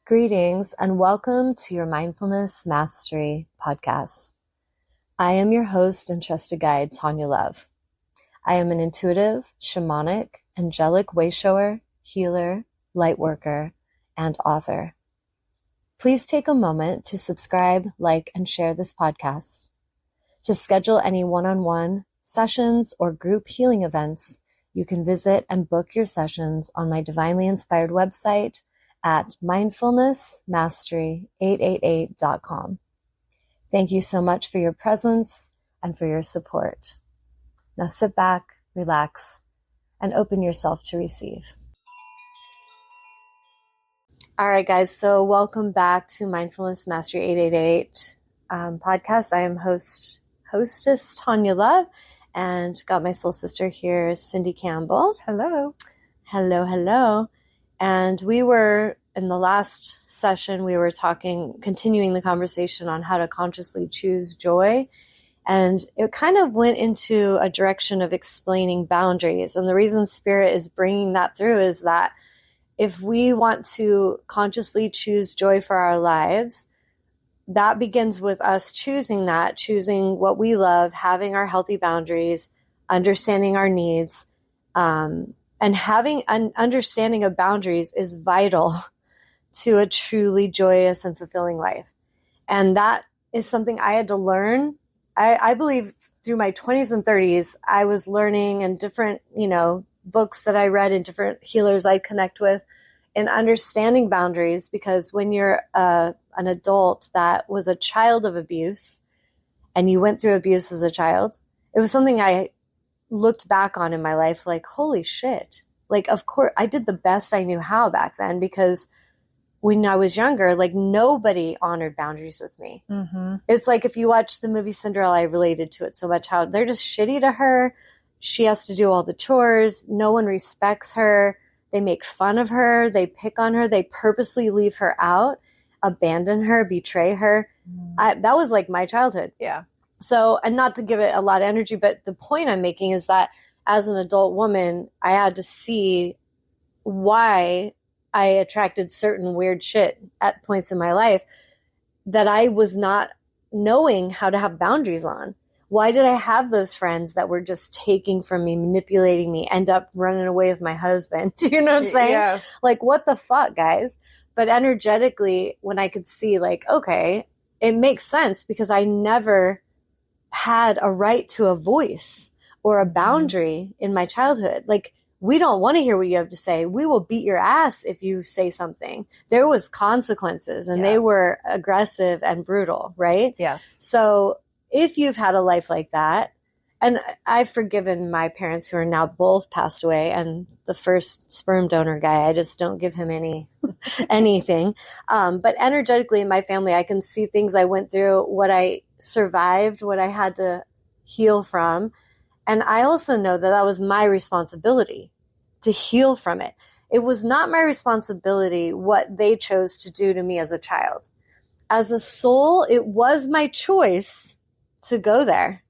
Greetings and welcome to your Mindfulness Mastery podcast. I am your host and trusted guide, Tawnya Love. I am an intuitive, shamanic, angelic wayshower, healer, light worker, and author. Please take a moment to subscribe, like, and share this podcast. To schedule any one-on-one sessions or group healing events, you can visit and book your sessions on my divinely inspired website at mindfulnessmastery888.com. Thank you so much for your presence and for your support. Now sit back, relax, and open yourself to receive. All right, guys, so welcome back to Mindfulness Mastery 888 podcast. I am hostess Tawnya Love, and got my soul sister here, Cindy Campbell. Hello. Hello. And we were, in the last session, we were continuing the conversation on how to consciously choose joy. And it kind of went into a direction of explaining boundaries. And the reason Spirit is bringing that through is that if we want to consciously choose joy for our lives, that begins with us choosing what we love, having our healthy boundaries, understanding our needs, and having an understanding of boundaries is vital to a truly joyous and fulfilling life. And that is something I had to learn. I believe through my 20s and 30s, I was learning in different, books that I read and different healers I'd connect with and understanding boundaries, because when you're an adult that was a child of abuse and you went through abuse as a child, it was something I looked back on in my life like, holy shit. Like, of course, I did the best I knew how back then, because when I was younger, like, nobody honored boundaries with me. Mm-hmm. It's like if you watch the movie Cinderella, I related to it so much, how they're just shitty to her. She has to do all the chores. No one respects her. They make fun of her. They pick on her. They purposely leave her out, abandon her, betray her. Mm. That was like my childhood. Yeah. So, and not to give it a lot of energy, but the point I'm making is that as an adult woman, I had to see why I attracted certain weird shit at points in my life that I was not knowing how to have boundaries on. Why did I have those friends that were just taking from me, manipulating me, end up running away with my husband? Do you know what I'm saying? Yes. Like, what the fuck, guys? But energetically, when I could see, like, okay, it makes sense, because I never had a right to a voice or a boundary in my childhood. Like, we don't want to hear what you have to say. We will beat your ass if you say something. There was consequences, and they were aggressive and brutal, right? Yes. So if you've had a life like that, and I've forgiven my parents who are now both passed away, and the first sperm donor guy, I just don't give him anything. But energetically in my family, I can see things I went through, what I survived, what I had to heal from. And I also know that that was my responsibility to heal from it. It was not my responsibility what they chose to do to me as a child. As a soul, it was my choice to go there,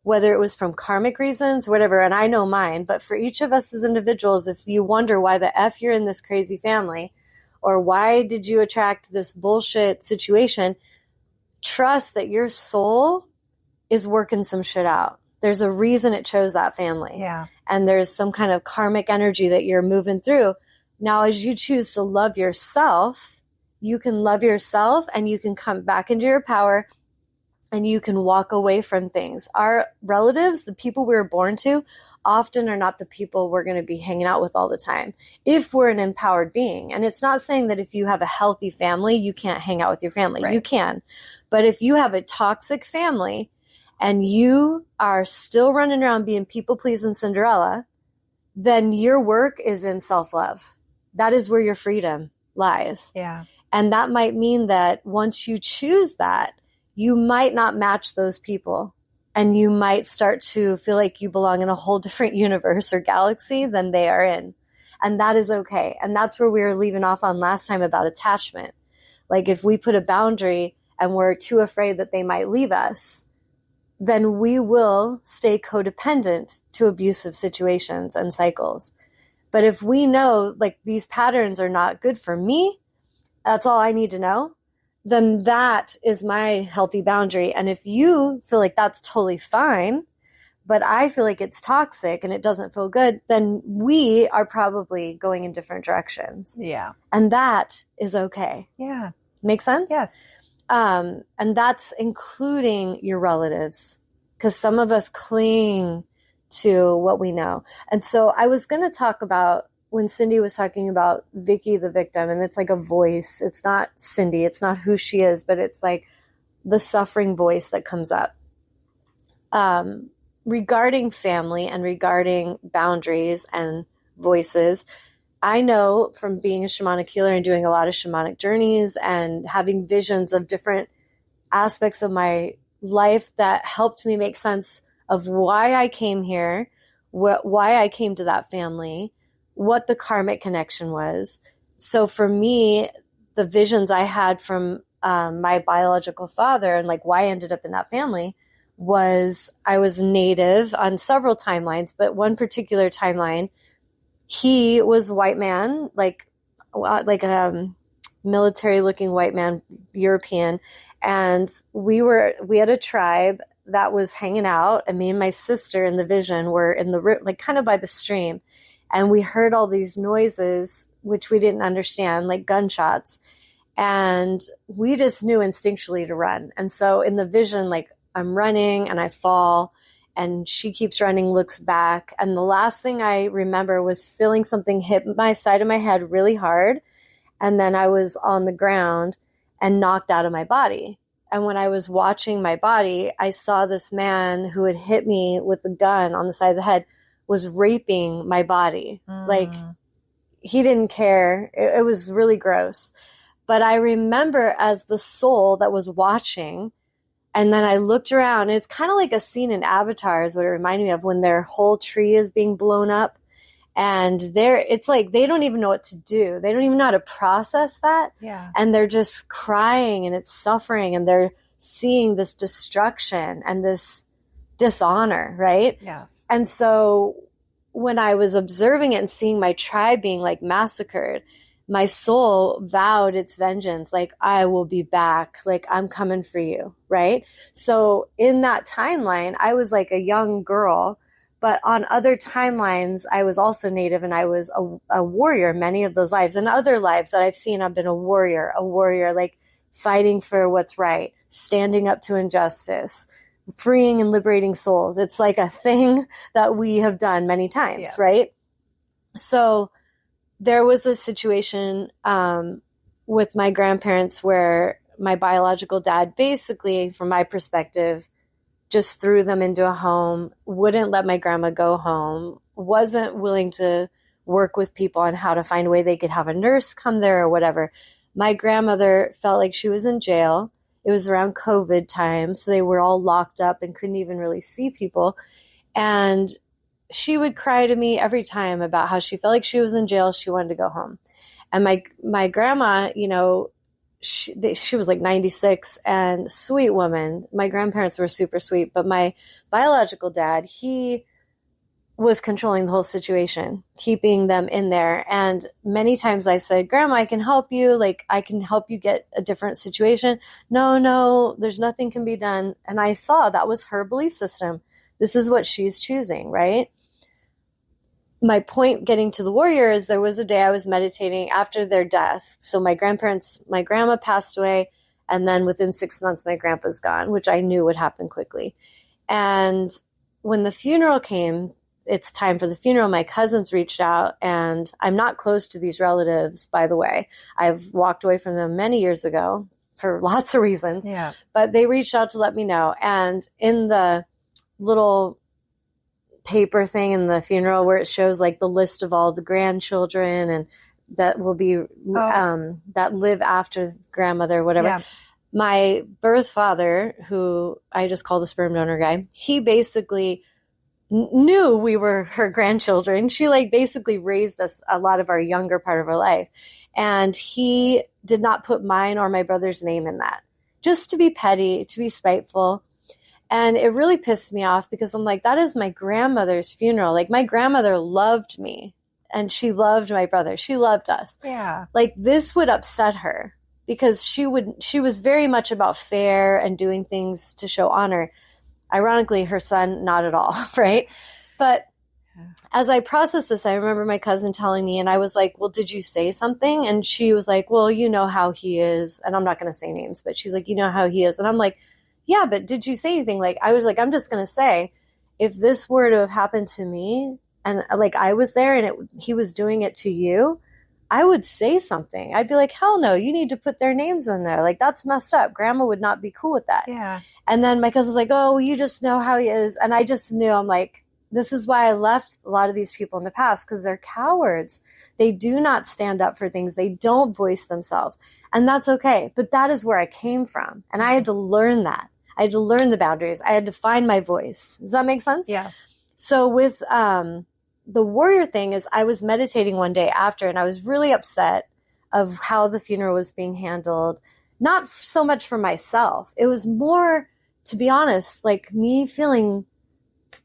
whether it was from karmic reasons, whatever, and I know mine. But for each of us as individuals, if you wonder why the F you're in this crazy family, or why did you attract this bullshit situation, trust that your soul is working some shit out. There's a reason it chose that family. Yeah. And there's some kind of karmic energy that you're moving through. Now, as you choose to love yourself, you can love yourself and you can come back into your power and you can walk away from things. Our relatives, the people we were born to, often are not the people we're going to be hanging out with all the time if we're an empowered being. And it's not saying that if you have a healthy family, you can't hang out with your family. Right. You can. But if you have a toxic family and you are still running around being people-pleasing Cinderella, then your work is in self-love. That is where your freedom lies. Yeah. And that might mean that once you choose that, you might not match those people. And you might start to feel like you belong in a whole different universe or galaxy than they are in. And that is okay. And that's where we were leaving off on last time about attachment. Like, if we put a boundary and we're too afraid that they might leave us, then we will stay codependent to abusive situations and cycles. But if we know, like, these patterns are not good for me, that's all I need to know, then that is my healthy boundary. And if you feel like that's totally fine, but I feel like it's toxic and it doesn't feel good, then we are probably going in different directions. Yeah. And that is okay. Yeah. Make sense? Yes. And that's including your relatives, because some of us cling to what we know. And so I was going to talk about when Cindy was talking about Vicky, the victim, and it's like a voice. It's not Cindy. It's not who she is, but it's like the suffering voice that comes up. Regarding family and regarding boundaries and voices, I know from being a shamanic healer and doing a lot of shamanic journeys and having visions of different aspects of my life that helped me make sense of why I came here, why I came to that family, what the karmic connection was. So for me, the visions I had from my biological father and like why I ended up in that family was I was Native on several timelines, but one particular timeline, he was white man, like a military looking white man, European. And we had a tribe that was hanging out, and me and my sister in the vision were in the, like kind of by the stream. And we heard all these noises, which we didn't understand, like gunshots. And we just knew instinctually to run. And so in the vision, like I'm running and I fall, and she keeps running, looks back. And the last thing I remember was feeling something hit my side of my head really hard. And then I was on the ground and knocked out of my body. And when I was watching my body, I saw this man who had hit me with a gun on the side of the head was raping my body. Like he didn't care. It was really gross. But I remember as the soul that was watching, and then I looked around, and it's kind of like a scene in Avatar is what it reminded me of, when their whole tree is being blown up. And it's like they don't even know what to do. They don't even know how to process that. Yeah. And they're just crying, and it's suffering, and they're seeing this destruction and this dishonor, right? Yes. And so when I was observing it and seeing my tribe being like massacred, my soul vowed its vengeance. Like, I will be back. Like, I'm coming for you. Right. So in that timeline, I was like a young girl, but on other timelines, I was also Native, and I was a warrior, many of those lives. And other lives that I've seen, I've been a warrior, like fighting for what's right, standing up to injustice, freeing and liberating souls. It's like a thing that we have done many times. Yes. Right. So there was a situation with my grandparents where my biological dad, basically, from my perspective, just threw them into a home, wouldn't let my grandma go home, wasn't willing to work with people on how to find a way they could have a nurse come there or whatever. My grandmother felt like she was in jail. It was around COVID time, so they were all locked up and couldn't even really see people. And she would cry to me every time about how she felt like she was in jail. She wanted to go home. And my grandma, you know, she was like 96 and sweet woman. My grandparents were super sweet, but my biological dad, he was controlling the whole situation, keeping them in there. And many times I said, Grandma, I can help you. Like, I can help you get a different situation. No, there's nothing can be done. And I saw that was her belief system. This is what she's choosing, right? My point getting to the warrior is there was a day I was meditating after their death. So my grandma passed away, and then within 6 months, my grandpa's gone, which I knew would happen quickly. And when the funeral came, it's time for the funeral, my cousins reached out, and I'm not close to these relatives, by the way. I've walked away from them many years ago for lots of reasons. Yeah. But they reached out to let me know. And in the little paper thing in the funeral where it shows like the list of all the grandchildren and that will be that live after grandmother, whatever. Yeah. My birth father, who I just call the sperm donor guy, he basically knew we were her grandchildren. She like basically raised us a lot of our younger part of our life. And he did not put mine or my brother's name in that, just to be petty, to be spiteful. And it really pissed me off because I'm like, that is my grandmother's funeral. Like, my grandmother loved me and she loved my brother. She loved us. Yeah. Like, this would upset her. because she was very much about fair and doing things to show honor. Ironically, her son, not at all, right? But as I processed this, I remember my cousin telling me, and I was like, well, did you say something? And she was like, well, you know how he is. And I'm not going to say names, but she's like, you know how he is. And I'm like, yeah, but did you say anything? Like, I was like, I'm just going to say, if this were to have happened to me and like I was there and he was doing it to you, I would say something. I'd be like, hell no, you need to put their names in there. Like, that's messed up. Grandma would not be cool with that. Yeah. And then my cousin's like, oh, well, you just know how he is. And I just knew, I'm like, this is why I left a lot of these people in the past, because they're cowards. They do not stand up for things. They don't voice themselves. And that's okay. But that is where I came from. And I had to learn that. I had to learn the boundaries. I had to find my voice. Does that make sense? Yes. So with the warrior thing is I was meditating one day after, and I was really upset of how the funeral was being handled. Not so much for myself. It was more, to be honest, like me feeling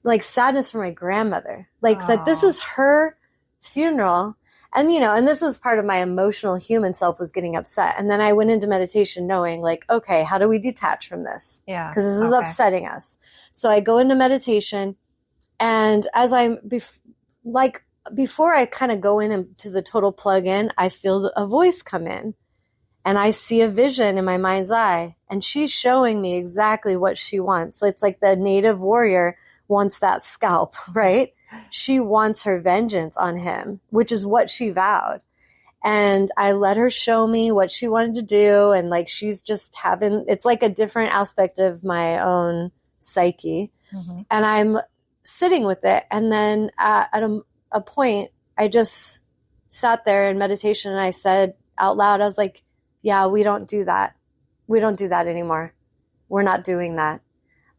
like sadness for my grandmother. Like that this is her funeral. And, and this was part of my emotional human self was getting upset. And then I went into meditation knowing like, okay, how do we detach from this? Yeah. Because this is upsetting us. So I go into meditation, and as before I kind of go into the total plug in, I feel a voice come in, and I see a vision in my mind's eye, and she's showing me exactly what she wants. So it's like the native warrior wants that scalp, right? She wants her vengeance on him, which is what she vowed. And I let her show me what she wanted to do. And like, she's just it's like a different aspect of my own psyche. Mm-hmm. And I'm sitting with it. And then at a point, I just sat there in meditation, and I said out loud, I was like, yeah, we don't do that. We don't do that anymore. We're not doing that.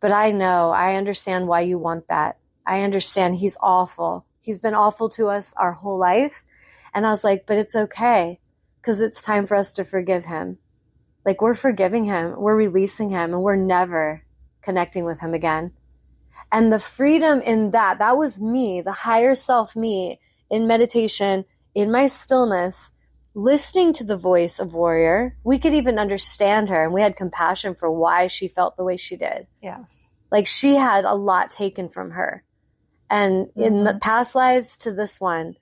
But I understand why you want that. I understand he's awful. He's been awful to us our whole life. And I was like, but it's okay, because it's time for us to forgive him. Like, we're forgiving him. We're releasing him, and we're never connecting with him again. And the freedom in that was me, the higher self me, in meditation, in my stillness, listening to the voice of warrior. We could even understand her, and we had compassion for why she felt the way she did. Yes. Like, she had a lot taken from her. And in the past lives to this one,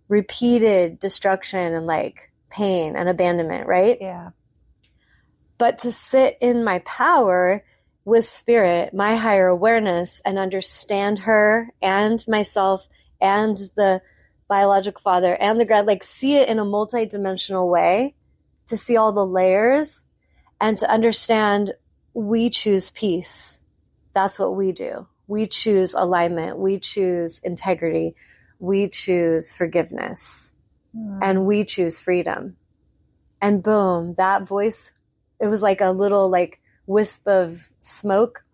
repeated destruction and like pain and abandonment, right? Yeah. But to sit in my power with spirit, my higher awareness, and understand her and myself and the biological father and the God, like see it in a multidimensional way, to see all the layers and to understand we choose peace. That's what we do. We choose alignment. We choose integrity. We choose forgiveness. And we choose freedom. And boom, that voice, it was like a little like wisp of smoke,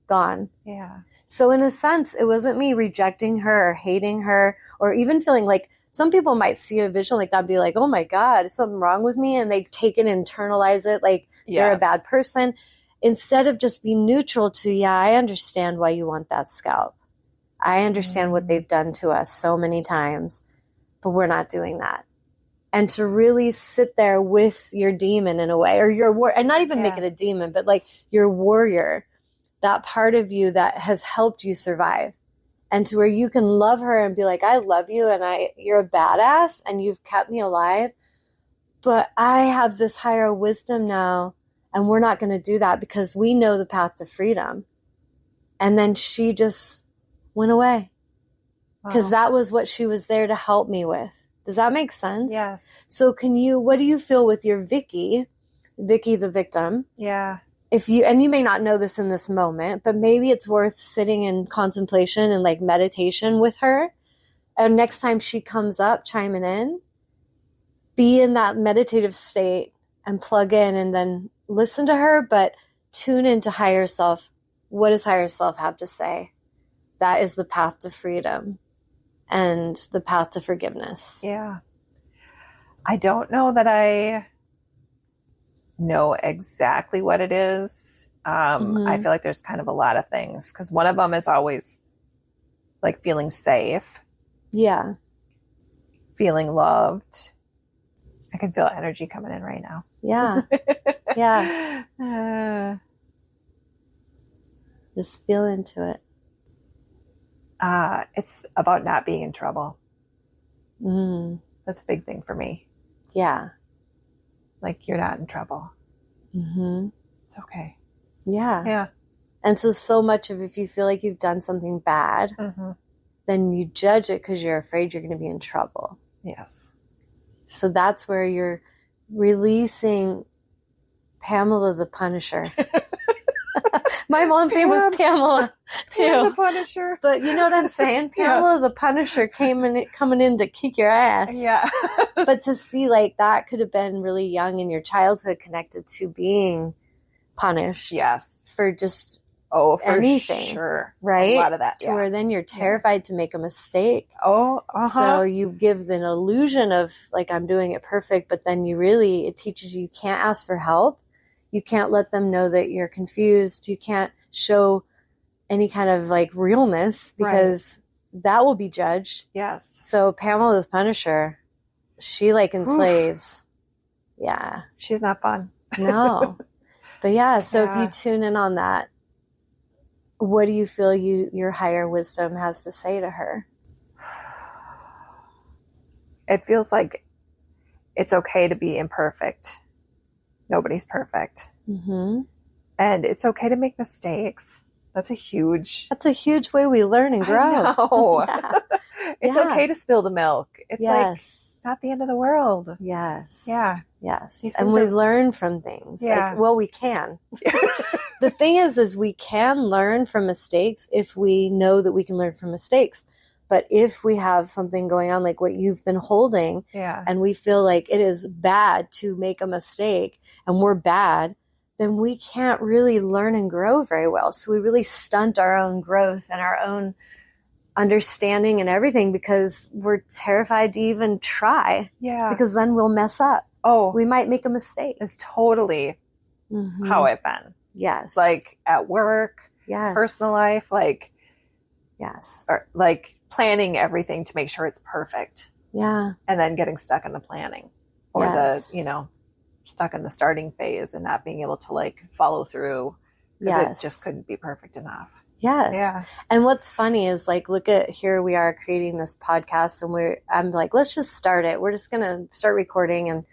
gone. Yeah. So in a sense, it wasn't me rejecting her or hating her or even feeling like some people might see a vision like that and be like, oh my God, is something wrong with me? And they take it and internalize it like they're a bad person. Instead of just be neutral to, yeah, I understand why you want that scalp. I understand what they've done to us so many times, but we're not doing that. And to really sit there with your demon in a way, or your and not even make it a demon, but like your warrior, that part of you that has helped you survive, and to where you can love her and be like, I love you, and you're a badass, and you've kept me alive, but I have this higher wisdom now. And we're not going to do that because we know the path to freedom. And then she just went away because that was what she was there to help me with. Does that make sense? Yes. So what do you feel with your Vicky, the victim? Yeah. And you may not know this in this moment, but maybe it's worth sitting in contemplation and like meditation with her. And next time she comes up, chiming in, be in that meditative state and plug in and then listen to her, but tune into higher self. What does higher self have to say? That is the path to freedom and the path to forgiveness. Yeah. I don't know that I know exactly what it is. I feel like there's kind of a lot of things, because one of them is always like feeling safe. Yeah. Feeling loved. I can feel energy coming in right now. Yeah. Yeah. Just feel into it. It's about not being in trouble. Mm. That's a big thing for me. Yeah. Like, you're not in trouble. Mm-hmm. It's okay. Yeah. Yeah. And so much of if you feel like you've done something bad, then you judge it because you're afraid you're going to be in trouble. Yes. So that's where you're releasing Pamela the Punisher. My mom's name was Pamela too. Pam the Punisher. But you know what I'm saying? Pamela the Punisher coming in to kick your ass. Yeah. But to see like that could have been really young in your childhood connected to being punished. Yes. For just for anything. Sure. Right? A lot of that. To where then you're terrified to make a mistake. Oh, So you give an illusion of like, I'm doing it perfect, but then it teaches you can't ask for help. You can't let them know that you're confused. You can't show any kind of like realness because that will be judged. Yes. So Pamela the Punisher, she like enslaves. Yeah. She's not fun. No. But yeah, so if you tune in on that, what do you feel your higher wisdom has to say to her? It feels like it's okay to be imperfect. Nobody's perfect. Mm-hmm. And it's okay to make mistakes. That's a huge way we learn and grow. I know. Yeah. It's okay to spill the milk. It's like, it's not the end of the world. Yes. Yeah. Yes. And we learn from things. Yeah. Like, well, we can. The thing is we can learn from mistakes if we know that we can learn from mistakes. But if we have something going on, like what you've been holding, and we feel like it is bad to make a mistake and we're bad, then we can't really learn and grow very well. So we really stunt our own growth and our own understanding and everything because we're terrified to even try. Yeah. Because then we'll mess up. Oh. We might make a mistake. It's totally how I've been. Yes. Like at work, personal life, like, or like planning everything to make sure it's perfect. Yeah. And then getting stuck in the planning or stuck in the starting phase and not being able to like follow through because it just couldn't be perfect enough. Yes. Yeah. And what's funny is like, look at here we are creating this podcast and I'm like, let's just start it. We're just going to start recording and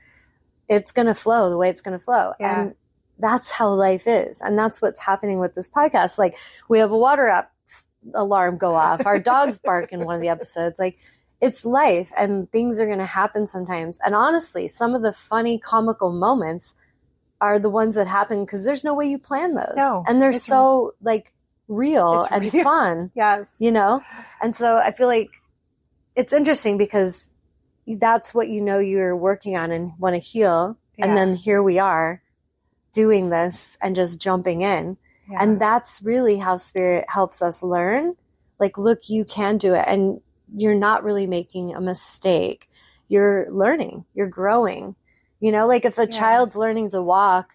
it's going to flow the way it's going to flow. Yeah. And that's how life is. And that's what's happening with this podcast. Like we have a water alarm go off. Our dogs bark in one of the episodes. Like it's life and things are going to happen sometimes. And honestly, some of the funny comical moments are the ones that happen because there's no way you plan those. No, and they're so like real and fun. Yes. You know? And so I feel like it's interesting because that's what you're working on and want to heal. Yeah. And then here we are doing this and just jumping in. Yeah. And that's really how Spirit helps us learn. Like, look, you can do it. And you're not really making a mistake. You're learning. You're growing. You know, like if a child's learning to walk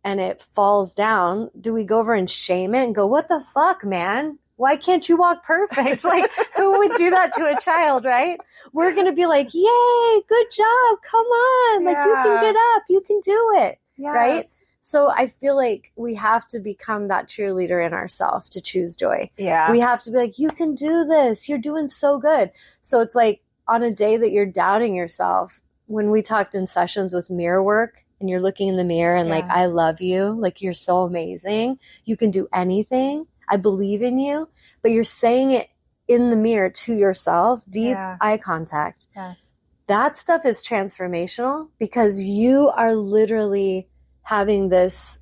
and it falls down, do we go over and shame it and go, what the fuck, man? Why can't you walk perfect? Like, who would do that to a child, right? We're going to be like, yay, good job. Come on. Like, you can get up. You can do it. Yes. Right? So I feel like we have to become that cheerleader in ourselves to choose joy. Yeah. We have to be like, you can do this. You're doing so good. So it's like on a day that you're doubting yourself, when we talked in sessions with mirror work and you're looking in the mirror and like, I love you. Like, you're so amazing. You can do anything. I believe in you. But you're saying it in the mirror to yourself, deep eye contact. Yes. That stuff is transformational because you are literally having this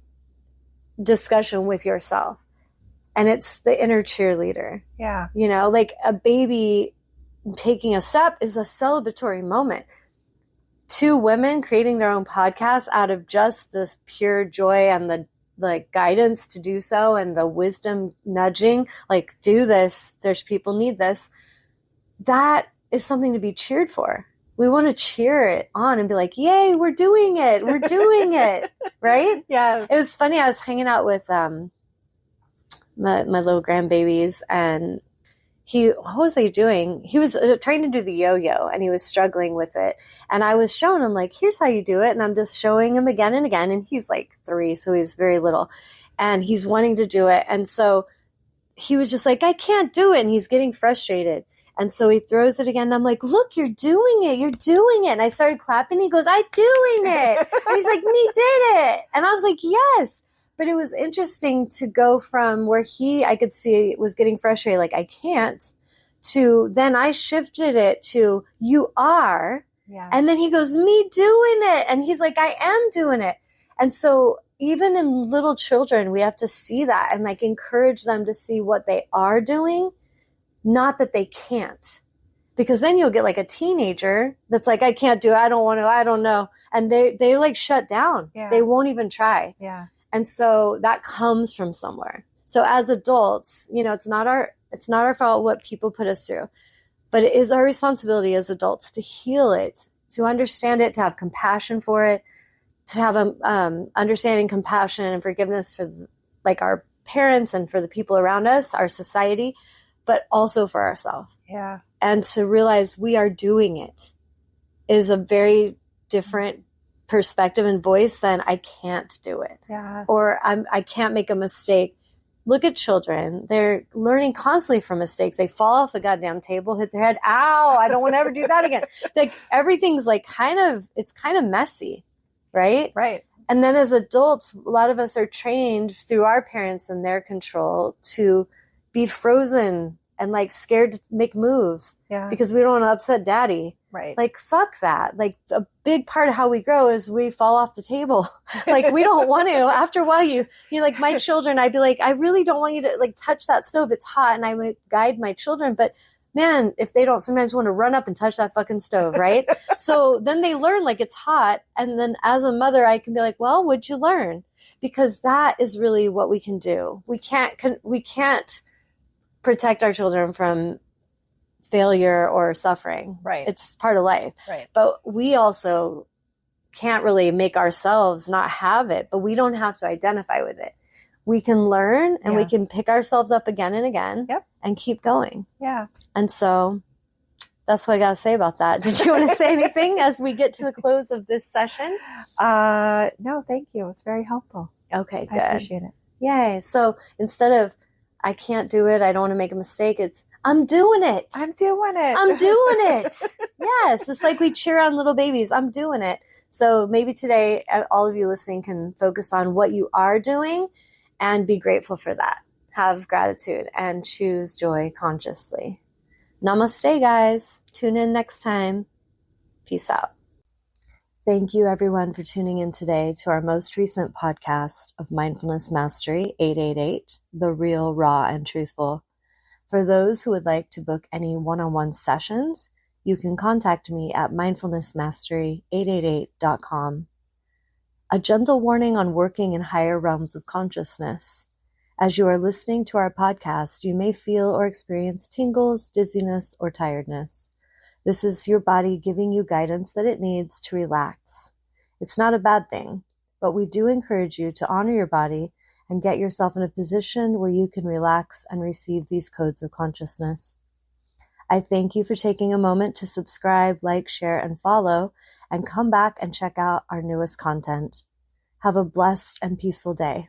discussion with yourself. And it's the inner cheerleader. Yeah. You know, like a baby taking a step is a celebratory moment. Two women creating their own podcast out of just this pure joy and the like guidance to do so and the wisdom nudging, like, do this. There's people need this. That is something to be cheered for. We want to cheer it on and be like, yay, we're doing it. We're doing it. Right? Yes. It was funny. I was hanging out with my little grandbabies and what was he doing? He was trying to do the yo-yo and he was struggling with it. And I was showing him like, here's how you do it. And I'm just showing him again and again. And he's like 3, so he's very little and he's wanting to do it. And so he was just like, I can't do it. And he's getting frustrated. And so he throws it again. And I'm like, look, you're doing it. You're doing it. And I started clapping. He goes, I'm doing it. And he's like, me did it. And I was like, yes. But it was interesting to go from where I could see was getting frustrated, like I can't, to then I shifted it to you are. Yes. And then he goes, me doing it. And he's like, I am doing it. And so even in little children, we have to see that and like encourage them to see what they are doing, not that they can't. Because then you'll get like a teenager that's like, I can't do it. I don't want to. I don't know. And they like shut down. Yeah. They won't even try. Yeah. And so that comes from somewhere. So as adults, it's not our fault what people put us through, but it is our responsibility as adults to heal it, to understand it, to have compassion for it, to have understanding, compassion, and forgiveness for like our parents and for the people around us, our society, but also for ourselves. Yeah. And to realize we are doing it is a very different perspective and voice than I can't do it. Yes. Or I can't make a mistake. Look at children. They're learning constantly from mistakes. They fall off the goddamn table, hit their head. Ow, I don't want to ever do that again. Like everything's like it's kind of messy, right? Right. And then as adults, a lot of us are trained through our parents and their control to be frozen and like scared to make moves. Yes. Because we don't want to upset daddy. Right. Like, fuck that. Like a big part of how we grow is we fall off the table. Like we don't want to. After a while, you like my children, I'd be like, I really don't want you to like touch that stove. It's hot. And I would guide my children. But man, if they don't sometimes want to run up and touch that fucking stove, right? So then they learn like it's hot. And then as a mother, I can be like, well, what'd you learn? Because that is really what we can do. We can't protect our children from failure or suffering. Right. It's part of life. Right. But we also can't really make ourselves not have it, but we don't have to identify with it. We can learn and we can pick ourselves up again and again. Yep. And keep going. Yeah. And so that's what I got to say about that. Did you want to say anything as we get to the close of this session? No, thank you. It's very helpful. Okay, good. I appreciate it. Yay. So instead of I can't do it, I don't want to make a mistake, it's I'm doing it. I'm doing it. I'm doing it. Yes. It's like we cheer on little babies. I'm doing it. So maybe today, all of you listening can focus on what you are doing and be grateful for that. Have gratitude and choose joy consciously. Namaste, guys. Tune in next time. Peace out. Thank you, everyone, for tuning in today to our most recent podcast of Mindfulness Mastery 888, The Real, Raw, and Truthful. For those who would like to book any one-on-one sessions, you can contact me at mindfulnessmastery888.com. A gentle warning on working in higher realms of consciousness. As you are listening to our podcast, you may feel or experience tingles, dizziness, or tiredness. This is your body giving you guidance that it needs to relax. It's not a bad thing, but we do encourage you to honor your body and get yourself in a position where you can relax and receive these codes of consciousness. I thank you for taking a moment to subscribe, like, share, and follow, and come back and check out our newest content. Have a blessed and peaceful day.